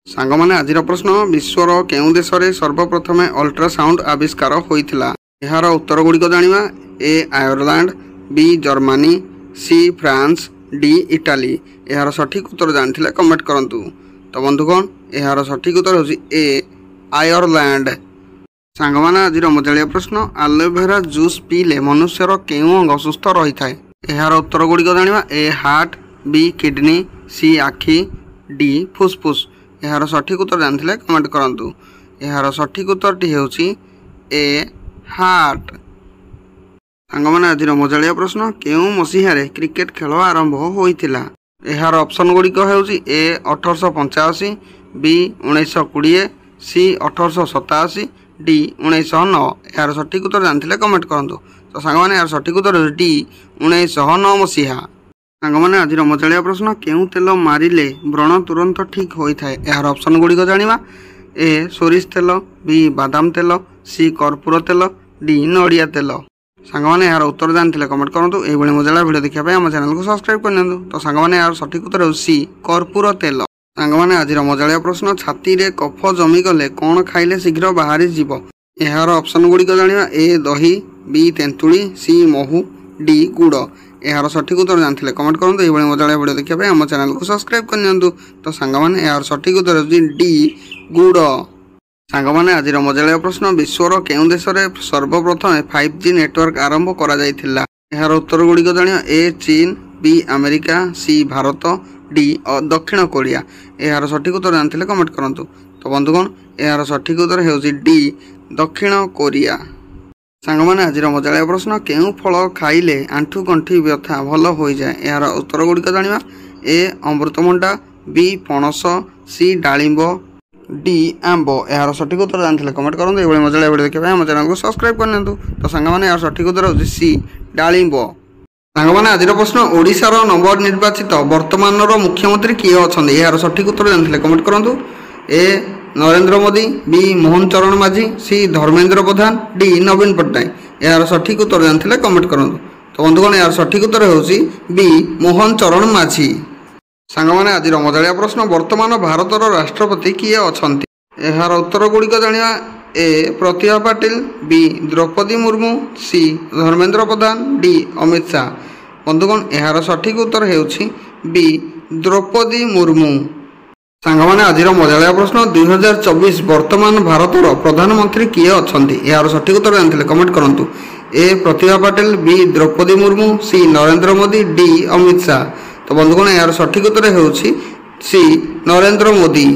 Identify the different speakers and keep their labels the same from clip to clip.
Speaker 1: सांगमाने आजिर प्रश्न विश्वर केउं देश रे सर्वप्रथम अल्ट्रासाउंड आविष्कार होइथिला। एहार उत्तर गुड़िक जानिबा। A Ireland, B Germany, C France, D Italy. एहार सठिक उत्तर जानिथिले कमेंट करंतु। तो बंधुगण एहार सठिक उत्तर होछि ए आयरलैंड। सांगमाने आजिर मजालिया प्रश्न एलोवेरा जूस पीले मनुष्यर केउं अंग सुस्थ रही थाए। एहार उत्तर गुड़िक जानिबा। ए हार्ट, बी किडनी, सी आखि, डी फुसफुस। एहार सठिक उत्तर जानिथिले कमेंट करंतु। एहार सठिक उत्तरटी हेउछि ए हार्ट। सांगमाने आजिर मजालिया प्रश्न केउं मसीहारे क्रिकेट खेल आरंभ होइथिला। एहार ऑप्शन गुड़िक हेउछि ए 1885, बी 1920, सी 1887, डी 1909। एहार सठिक उत्तर जानिथिले कमेंट करंतु। तो सांगमाने एहार सठिक उत्तर हेउछि डी 1909 मसीहा। सांगमाने आजिर मजालिया प्रश्न केउं तेल मारिले व्रण तुरंत ठीक होइथाए। एहार ऑप्शन गुड़िक जानिबा। ए सोरिष तेल, बी बादाम तेल, सी कर्पूर तेल, डी नड़िया तेल। सांगमाने एहार उत्तर जानिथिले कमेंट करंतु। एई भली मजालिया वीडियो देखिया पय हम चैनल को सब्सक्राइब करनियंतु। तो सांगमाने एहार सठिक उत्तर हेउछि सी कर्पूर तेल। सांगमाने आजिर मजालिया प्रश्न छाती रे कफ जमी गले कोन खाइले शीघ्र बाहरी जीव। एहार ऑप्शन गुड़िक जानिबा। ए दही, बी तेंतुली, सी महू, डी गुड़। एहार सठिक उत्तर जानिथिले कमेंट करंतु। एई भली मजालिया वीडियो देखिया पय हम चैनल को सब्सक्राइब करनियंतु। तो सांगमाने एहार सठिक उत्तर हेउछि डी गुड़। सांगमाने आजिर मजालिया प्रश्न विश्वर केउं देश रे सर्वप्रथम 5G नेटवर्क आरंभ करा जायथिला। एहार उत्तर गुड़िक जानिया। ए चीन, बी अमेरिका, सी भारत, डी दक्षिण कोरिया। एहार सठिक उत्तर जानिथिले कमेंट करंतु। तो बंधुगण एहार सठिक उत्तर हेउछि डी दक्षिण कोरिया। सांगमाने आजिर मजालिया प्रश्न केउं फल खाइले आंठु गंठी व्यथा भल होई जाय। एहार उत्तर गुड़िक जानिबा। ए अमृतभंडा, बी पणस, सी डाळिंब, डी आंब। एहार सठिक उत्तर जानिथिले कमेंट करंतु। एभली मजालिया वीडियो देखिबा हम चैनल को सब्सक्राइब करनियंतु। तो सांगमाने एहार सठिक उत्तर होछि सी डाळिंब। सांगमाने आजिर प्रश्न ओडिशार नवनिर्वाचित वर्तमान मुख्यमंत्री किए अछंती। एहार सठिक उत्तर जानिथिले कमेंट करंतु। ए नरेंद्र मोदी, बी मोहन चरण माझी, सी धर्मेंद्र प्रधान, डी नवीन पट्टनायक। एहार सठिक उत्तर जानिथिले कमेंट करंतु। तो बंधुगण एहार सठिक उत्तर हेउछि बी मोहन चरण माझी। सांगमाने आजिर मजालिया प्रश्न वर्तमान भारतर राष्ट्रपति किए अछंती। एहार उत्तर गुड़िक जानिबा। ए प्रतिभा पाटिल, बी द्रौपदी मुर्मू, सी धर्मेंद्र प्रधान, डी अमित शाह। बंधुगण एहार सठिक उत्तर हेउछि बी द्रौपदी मुर्मू। सांगमाने आजिर मजालिया प्रश्न 2024 वर्तमान भारतर प्रधानमंत्री किए अछंती। एहार सठिक उत्तर जानिथिले कमेंट करंतु। ए प्रतिभा पाटिल, बी द्रौपदी मुर्मू, सी नरेंद्र मोदी, डी अमित शाह। तो बंधुगण यार सठिक उत्तर हेउछि सी नरेंद्र मोदी।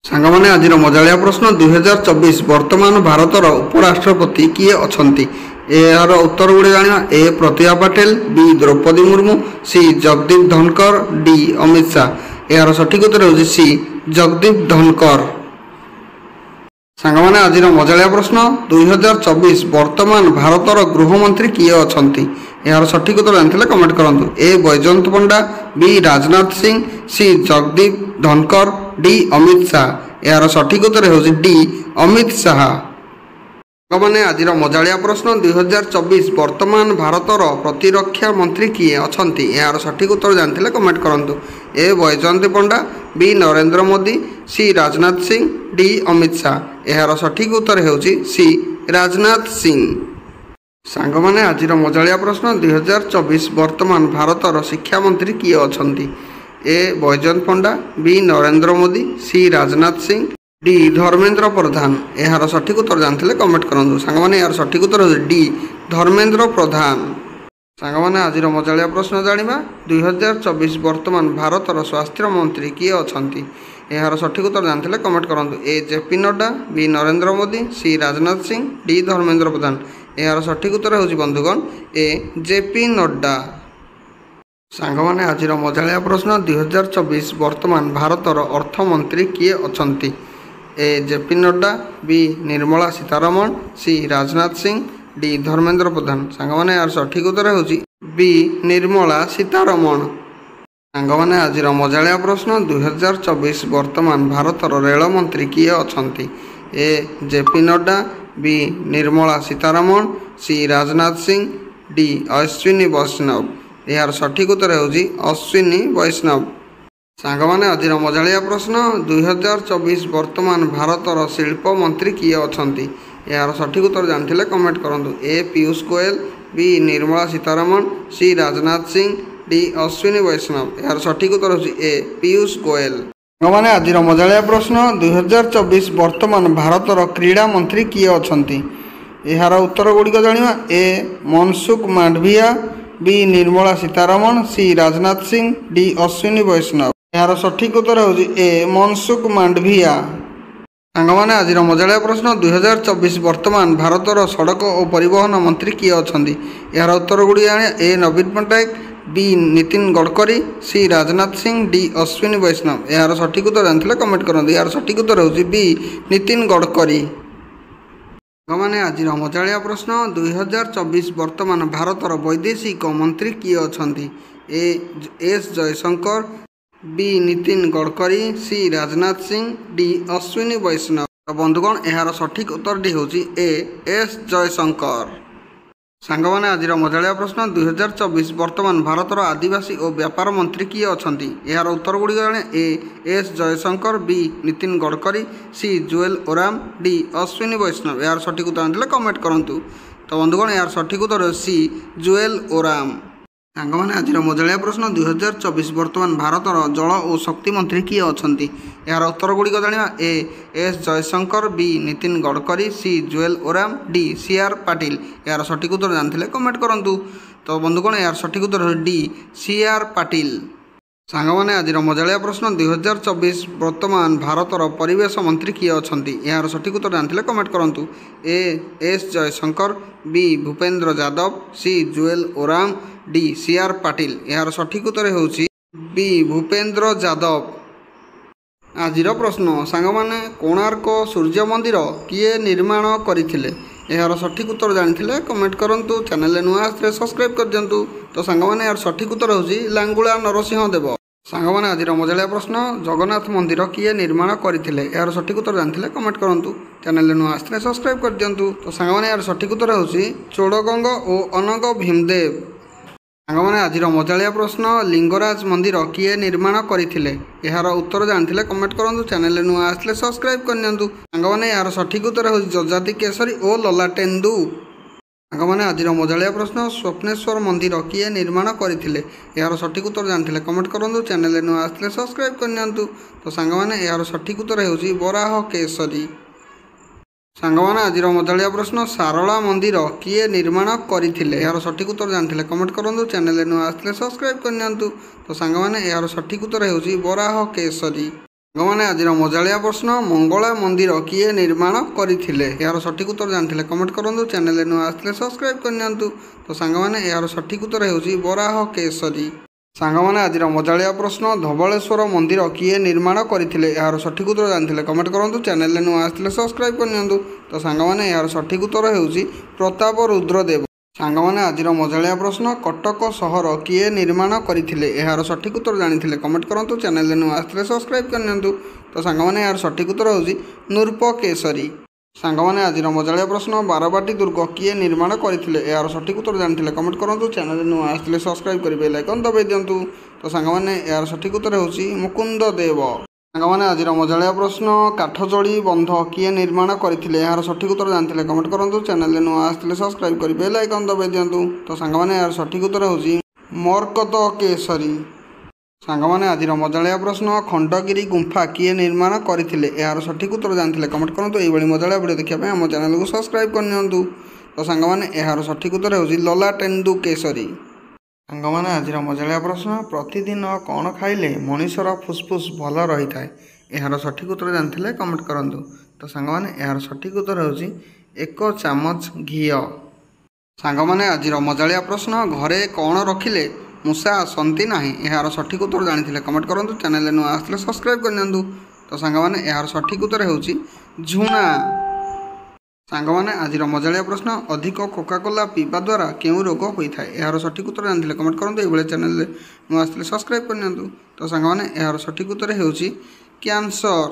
Speaker 1: सांगमाने आजिर मजालिया प्रश्न 2024 वर्तमान भारतर उपराष्ट्रपति किए अछंती। यार उत्तर गुड़े जानिबा। ए प्रतिभा पाटिल, बी द्रौपदी मुर्मू, सी जगदीप धनकर, डी अमित शाह। यार सठिक उत्तर हेउछि सी जगदीप धनकर। सांगमाने आजिर मजालिया प्रश्न 2024 वर्तमान भारतर गृहमंत्री किए अछंती। यार सठिक उत्तर जानिथिले कमेंट करंतु। ए बैजयंत पंडा, बी राजनाथ सिंह, सी जगदीप धनकर, डी अमित शाह। यार सठिक उत्तर हेउछि डी अमित शाह। सांगमाने आजिर मजालिया प्रश्न 2024 वर्तमान भारतर प्रतिरक्षा मंत्री किए अछंती। यार सठिक उत्तर जानिथिले कमेंट करंतु। ए बैजयंत पंडा, बी नरेंद्र मोदी, सी राजनाथ सिंह, डी अमित शाह। यार सठिक उत्तर हेउछि सी राजनाथ सिंह। सांगमाने आजिर मजालिया प्रश्न 2024 वर्तमान भारतर शिक्षा मंत्री किए अछंती। ए बैजयंत पंडा, बी नरेंद्र मोदी, सी राजनाथ सिंह, डी धर्मेंद्र प्रधान। यार सठिक उत्तर जानिथिले कमेंट करंतु। सांगमाने यार सठिक उत्तर हेउछि डी धर्मेंद्र प्रधान। सांगमाने आजिर मजालिया प्रश्न जानिबा 2024 वर्तमान भारतर स्वास्थ्य मंत्री किए अछंती। यार सठिक उत्तर जानिथिले कमेंट करंतु। ए जेपी नड्डा, बी नरेंद्र मोदी, सी राजनाथ सिंह, डी धर्मेंद्र प्रधान। यार सठिक उत्तर हेउछि बंधुगण ए जेपी नड्डा। सांगमाने आजिर मजालिया प्रश्न 2024 वर्तमान भारतर अर्थमंत्री किए अछंती। ए जेपी नड्डा, बी निर्मला सीतारमण, सी राजनाथ सिंह, डी धर्मेंद्र प्रधान। सांगमाने यार सठिक उत्तर हेउछि बी निर्मला सीतारमण। सांगमाने आजिर मजालिया प्रश्न 2024 वर्तमान भारतर रेल मंत्री किए अछंती। ए जेपी नड्डा, बी निर्मला सीतारमण, सी राजनाथ सिंह, डी अश्विनी वैष्णव। यार सठिक उत्तर हेउछि अश्विनी वैष्णव। ସାଙ୍ଗମାନେ ଆଜିର ମଜାଳିଆ ପ୍ରଶ୍ନ 2024 ବର୍ତ୍ତମାନ ଭାରତର ଶିଳ୍ପ ମନ୍ତ୍ରୀ କିଏ ଅଛନ୍ତି? ଏହାର ସଠିକ୍ ଉତ୍ତର ଜାଣିଥିଲେ କମେଣ୍ଟ କରନ୍ତୁ। ଏ ପୀୟୁଷ ଗୋୟଲ, ବି ନିର୍ମଳା ସୀତାରମଣ, ସି ରାଜନାଥ ସିଂ, ଡି ଅଶ୍ୱିନୀ ବୈଷ୍ଣବ। ଏହାର ସଠିକ୍ ଉତ୍ତର ହେଉଛି ଏ ପୀୟୁଷ ଗୋୟଲ। ସାଙ୍ଗମାନେ ଆଜିର ମଜାଳିଆ ପ୍ରଶ୍ନ 2024 ବର୍ତ୍ତମାନ ଭାରତର କ୍ରୀଡ଼ା ମନ୍ତ୍ରୀ କିଏ ଅଛନ୍ତି? ଏହାର ଉତ୍ତର ଗୁଡ଼ିକ ଜାଣିବା। ଏ ମନସୁଖ ମାଣ୍ଡଭିୟା, ବି ନିର୍ମଳା ସୀତାରମଣ, ସି ରାଜନାଥ ସିଂ, ଡି ଅଶ୍ୱିନୀ ବୈଷ୍ଣବ। ଏହାର ସଠିକ୍ ଉତ୍ତର ହେଉଛି ଏ ମନସୁଖ ମାଣ୍ଡଭିୟା। ସାଙ୍ଗମାନେ ଆଜିର ମଜାଳିଆ ପ୍ରଶ୍ନ 2024 ବର୍ତ୍ତମାନ ଭାରତର ସଡ଼କ ଓ ପରିବହନ ମନ୍ତ୍ରୀ କିଏ ଅଛନ୍ତି? ଏହାର ଉତ୍ତର ଗୁଡ଼ିକ ଜାଣିବା। ଏ ନବୀନ ପଟ୍ଟନାୟକ, ବି ନୀତିନ ଗଡ଼କରୀ, ସି ରାଜନାଥ ସିଂ, ଡି ଅଶ୍ୱିନୀ ବୈଷ୍ଣବ। ଏହାର ସଠିକ୍ ଉତ୍ତର ଜାଣିଥିଲେ କମେଣ୍ଟ କରନ୍ତୁ। ଏହାର ସଠିକ୍ ଉତ୍ତର ହେଉଛି ବି ନୀତିନ ଗଡ଼କରୀ। ସାଙ୍ଗମାନେ ଆଜିର ମଜାଳିଆ ପ୍ରଶ୍ନ 2024 ବର୍ତ୍ତମାନ ଭାରତର ବୈଦେଶିକ ମନ୍ତ୍ରୀ କିଏ ଅଛନ୍ତି? A S Jaishankar, B Nitin Gadkari, C Rajnath Singh, D Ashwini Vaishnaw. ବନ୍ଧୁଗଣ ଏହାର ସଠିକ୍ ଉତ୍ତରଟି ହେଉଛି ଏ ଏସ୍ ଜୟଶଙ୍କର। ସାଙ୍ଗମାନେ ଆଜିର ମଜାଳିଆ ପ୍ରଶ୍ନ 2024 ବର୍ତ୍ତମାନ ଭାରତର ଆଦିବାସୀ ଓ ବ୍ୟାପାର ମନ୍ତ୍ରୀ କିଏ ଅଛନ୍ତି? ଏହାର ଉତ୍ତର ଗୁଡ଼ିକ ଜାଣେ। A S Jaishankar, B Nitin Gadkari, C Jual Oram, D Ashwini Vaishnaw. ଏହାର ସଠିକ୍ ଉତ୍ତର ଜାଣିଥିଲେ କମେଣ୍ଟ କରନ୍ତୁ। ତ ବନ୍ଧୁଗଣ ଏହାର ସଠିକ୍ ଉତ୍ତର ସି ଜୁଏଲ ଓରାମ। ସାଙ୍ଗମାନେ ଆଜିର ମଜାଳିଆ ପ୍ରଶ୍ନ 2024 ବର୍ତ୍ତମାନ ଭାରତର ଜଳ ଓ ଶକ୍ତି ମନ୍ତ୍ରୀ କିଏ ଅଛନ୍ତି? ଏହାର ଉତ୍ତର ଗୁଡ଼ିକ ଜାଣିବା। ଏ S Jaishankar, B Nitin Gadkari, C Jual Oram, D C R Patil. ଏହାର ସଠିକ୍ ଉତ୍ତର ଜାଣିଥିଲେ କମେଣ୍ଟ କରନ୍ତୁ। ତ ବନ୍ଧୁଗଣ ଏହାର ସଠିକ୍ ଉତ୍ତର ଡି ସି ଆର୍ ପାଟିଲ। ସାଙ୍ଗମାନେ ଆଜିର ମଜାଳିଆ ପ୍ରଶ୍ନ 2024 ବର୍ତ୍ତମାନ ଭାରତର ପରିବେଶ ମନ୍ତ୍ରୀ କିଏ ଅଛନ୍ତି? ଏହାର ସଠିକ୍ ଉତ୍ତର ଜାଣିଥିଲେ କମେଣ୍ଟ କରନ୍ତୁ। A S Jaishankar, B Bhupender Yadav, C Jual Oram, D C R Patil. ଏହାର ସଠିକ୍ ଉତ୍ତର ହେଉଛି ବି ଭୂପେନ୍ଦ୍ର ଯାଦବ। ଆଜିର ପ୍ରଶ୍ନ ସାଙ୍ଗମାନେ କୋଣାର୍କ ସୂର୍ଯ୍ୟ ମନ୍ଦିର କିଏ ନିର୍ମାଣ କରିଥିଲେ? ଏହାର ସଠିକ୍ ଉତ୍ତର ଜାଣିଥିଲେ କମେଣ୍ଟ କରନ୍ତୁ। ଚ୍ୟାନେଲରେ ନୂଆ ଆସିଥିଲେ ସବସ୍କ୍ରାଇବ୍ କରିଦିଅନ୍ତୁ। ତ ସାଙ୍ଗମାନେ ଏହାର ସଠିକ୍ ଉତ୍ତର ହେଉଛି ଲାଙ୍ଗୁଳା ନରସିଂହ ଦେବ। ସାଙ୍ଗମାନେ ଆଜିର ମଜାଳିଆ ପ୍ରଶ୍ନ ଜଗନ୍ନାଥ ମନ୍ଦିର କିଏ ନିର୍ମାଣ କରିଥିଲେ? ଏହାର ସଠିକ୍ ଉତ୍ତର ଜାଣିଥିଲେ କମେଣ୍ଟ କରନ୍ତୁ। ଚ୍ୟାନେଲରେ ନୂଆ ଆସିଥିଲେ ସବସ୍କ୍ରାଇବ୍ କରିଦିଅନ୍ତୁ। ତ ସାଙ୍ଗମାନେ ଏହାର ସଠିକ୍ ଉତ୍ତର ହେଉଛି ଚୋଡ଼ଗଙ୍ଗ ଓ ଅନଙ୍ଗ ଭୀମଦେବ। ସାଙ୍ଗମାନେ ଆଜିର ମଜାଳିଆ ପ୍ରଶ୍ନ ଲିଙ୍ଗରାଜ ମନ୍ଦିର କିଏ ନିର୍ମାଣ କରିଥିଲେ? ଏହାର ଉତ୍ତର ଜାଣିଥିଲେ କମେଣ୍ଟ କରନ୍ତୁ। ଚ୍ୟାନେଲରେ ନୂଆ ଆସିଥିଲେ ସବସ୍କ୍ରାଇବ୍ କରିନିଅନ୍ତୁ। ସାଙ୍ଗମାନେ ଏହାର ସଠିକ୍ ଉତ୍ତର ହେଉଛି ଯଯାତି କେଶରୀ ଓ ଲଲାଟେନ୍ଦୁ। ସାଙ୍ଗମାନେ ଆଜିର ମଜାଳିଆ ପ୍ରଶ୍ନ ସ୍ୱପ୍ନେଶ୍ୱର ମନ୍ଦିର କିଏ ନିର୍ମାଣ କରିଥିଲେ? ଏହାର ସଠିକ୍ ଉତ୍ତର ଜାଣିଥିଲେ କମେଣ୍ଟ କରନ୍ତୁ। ଚ୍ୟାନେଲରେ ନୂଆ ଆସିଥିଲେ ସବସ୍କ୍ରାଇବ୍ କରିନିଅନ୍ତୁ। ତ ସାଙ୍ଗମାନେ ଏହାର ସଠିକ୍ ଉତ୍ତର ହେଉଛି ବରାହ କେଶରୀ। ସାଙ୍ଗମାନେ ଆଜିର ମଜାଳିଆ ପ୍ରଶ୍ନ ସାରଳା ମନ୍ଦିର କିଏ ନିର୍ମାଣ କରିଥିଲେ? ଏହାର ସଠିକ୍ ଉତ୍ତର ଜାଣିଥିଲେ କମେଣ୍ଟ କରନ୍ତୁ। ଚ୍ୟାନେଲରେ ନୂଆ ଆସିଥିଲେ ସବସ୍କ୍ରାଇବ୍ କରିନିଅନ୍ତୁ। ତ ସାଙ୍ଗମାନେ ଏହାର ସଠିକ୍ ଉତ୍ତର ହେଉଛି ବରାହ କେଶରୀ। ସାଙ୍ଗମାନେ ଆଜିର ମଜାଳିଆ ପ୍ରଶ୍ନ ମଙ୍ଗଳା ମନ୍ଦିର କିଏ ନିର୍ମାଣ କରିଥିଲେ? ଏହାର ସଠିକ୍ ଉତ୍ତର ଜାଣିଥିଲେ କମେଣ୍ଟ କରନ୍ତୁ। ଚ୍ୟାନେଲରେ ନୂଆ ଆସିଥିଲେ ସବସ୍କ୍ରାଇବ୍ କରିନିଅନ୍ତୁ। ତ ସାଙ୍ଗମାନେ ଏହାର ସଠିକ୍ ଉତ୍ତର ହେଉଛି ବରାହ କେଶରୀ। ସାଙ୍ଗମାନେ ଆଜିର ମଜାଳିଆ ପ୍ରଶ୍ନ ଧବଳେଶ୍ୱର ମନ୍ଦିର କିଏ ନିର୍ମାଣ କରିଥିଲେ? ଏହାର ସଠିକ୍ ଉତ୍ତର ଜାଣିଥିଲେ କମେଣ୍ଟ କରନ୍ତୁ। ଚ୍ୟାନେଲରେ ନୂଆ ଆସିଥିଲେ ସବସ୍କ୍ରାଇବ୍ କରିନିଅନ୍ତୁ। ତ ସାଙ୍ଗମାନେ ଏହାର ସଠିକ୍ ଉତ୍ତର ହେଉଛି ପ୍ରତାପ ରୁଦ୍ର ଦେବ। ସାଙ୍ଗମାନେ ଆଜିର ମଜାଳିଆ ପ୍ରଶ୍ନ କଟକ ସହର କିଏ ନିର୍ମାଣ କରିଥିଲେ? ଏହାର ସଠିକ୍ ଉତ୍ତର ଜାଣିଥିଲେ କମେଣ୍ଟ କରନ୍ତୁ। ଚ୍ୟାନେଲରେ ନୂଆ ଆସିଥିଲେ ସବସ୍କ୍ରାଇବ୍ କରିନିଅନ୍ତୁ। ତ ସାଙ୍ଗମାନେ ଏହାର ସଠିକ୍ ଉତ୍ତର ହେଉଛି ନୃପ କେଶରୀ। ସାଙ୍ଗମାନେ ଆଜିର ମଜାଳିଆ ପ୍ରଶ୍ନ ବାରବାଟୀ ଦୁର୍ଗ କିଏ ନିର୍ମାଣ କରିଥିଲେ? ଏହାର ସଠିକ୍ ଉତ୍ତର ଜାଣିଥିଲେ କମେଣ୍ଟ କରନ୍ତୁ। ଚ୍ୟାନେଲରେ ନୂଆ ଆସିଥିଲେ ସବସ୍କ୍ରାଇବ୍ କରି ବେଲ୍ ଆଇକନ୍ ଦବାଇ ଦିଅନ୍ତୁ। ତ ସାଙ୍ଗମାନେ ଏହାର ସଠିକ୍ ଉତ୍ତର ହେଉଛି ମୁକୁନ୍ଦ ଦେବ। ସାଙ୍ଗମାନେ ଆଜିର ମଜାଳିଆ ପ୍ରଶ୍ନ କାଠଯୋଡ଼ି ବନ୍ଧ କିଏ ନିର୍ମାଣ କରିଥିଲେ? ଏହାର ସଠିକ୍ ଉତ୍ତର ଜାଣିଥିଲେ କମେଣ୍ଟ କରନ୍ତୁ। ଚ୍ୟାନେଲରେ ନୂଆ ଆସିଥିଲେ ସବସ୍କ୍ରାଇବ୍ କରି ବେଲ୍ ଆଇକନ୍ ଦବାଇ ଦିଅନ୍ତୁ। ତ ସାଙ୍ଗମାନେ ଏହାର ସଠିକ୍ ଉତ୍ତର ହେଉଛି ମରକତ କେଶରୀ। ସାଙ୍ଗମାନେ ଆଜିର ମଜାଳିଆ ପ୍ରଶ୍ନ ଖଣ୍ଡଗିରି ଗୁମ୍ଫା କିଏ ନିର୍ମାଣ କରିଥିଲେ? ଏହାର ସଠିକ୍ ଉତ୍ତର ଜାଣିଥିଲେ କମେଣ୍ଟ କରନ୍ତୁ। ଏହିଭଳି ମଜାଳିଆ ଭିଡ଼ିଓ ଦେଖିବା ପାଇଁ ଆମ ଚ୍ୟାନେଲକୁ ସବସ୍କ୍ରାଇବ୍ କରିନିଅନ୍ତୁ। ତ ସାଙ୍ଗମାନେ ଏହାର ସଠିକ୍ ଉତ୍ତର ହେଉଛି ଲଲାଟେନ୍ଦୁ କେଶରୀ। ସାଙ୍ଗମାନେ ଆଜିର ମଜାଳିଆ ପ୍ରଶ୍ନ ପ୍ରତିଦିନ କ'ଣ ଖାଇଲେ ମଣିଷର ଫୁସ୍ଫୁସ୍ ଭଲ ରହିଥାଏ? ଏହାର ସଠିକ୍ ଉତ୍ତର ଜାଣିଥିଲେ କମେଣ୍ଟ କରନ୍ତୁ। ତ ସାଙ୍ଗମାନେ ଏହାର ସଠିକ୍ ଉତ୍ତର ହେଉଛି 1 ଚାମଚ ଘିଅ। ସାଙ୍ଗମାନେ ଆଜିର ମଜାଳିଆ ପ୍ରଶ୍ନ ଘରେ କ'ଣ ରଖିଲେ ମୂଷା ଆସନ୍ତି ନାହିଁ? ଏହାର ସଠିକ୍ ଉତ୍ତର ଜାଣିଥିଲେ କମେଣ୍ଟ କରନ୍ତୁ। ଚ୍ୟାନେଲରେ ନୂଆ ଆସିଥିଲେ ସବସ୍କ୍ରାଇବ୍ କରିନିଅନ୍ତୁ। ତ ସାଙ୍ଗମାନେ ଏହାର ସଠିକ୍ ଉତ୍ତର ହେଉଛି ଝୁଣା। ସାଙ୍ଗମାନେ ଆଜିର ମଜାଳିଆ ପ୍ରଶ୍ନ ଅଧିକ କୋକାକୋଲା ପିଇବା ଦ୍ୱାରା କେଉଁ ରୋଗ ହୋଇଥାଏ? ଏହାର ସଠିକ୍ ଉତ୍ତର ଜାଣିଥିଲେ କମେଣ୍ଟ କରନ୍ତୁ। ଏଇଭଳି ଚ୍ୟାନେଲରେ ନୂଆ ଆସିଥିଲେ ସବସ୍କ୍ରାଇବ୍ କରିନିଅନ୍ତୁ। ତ ସାଙ୍ଗମାନେ ଏହାର ସଠିକ୍ ଉତ୍ତର ହେଉଛି କ୍ୟାନ୍ସର।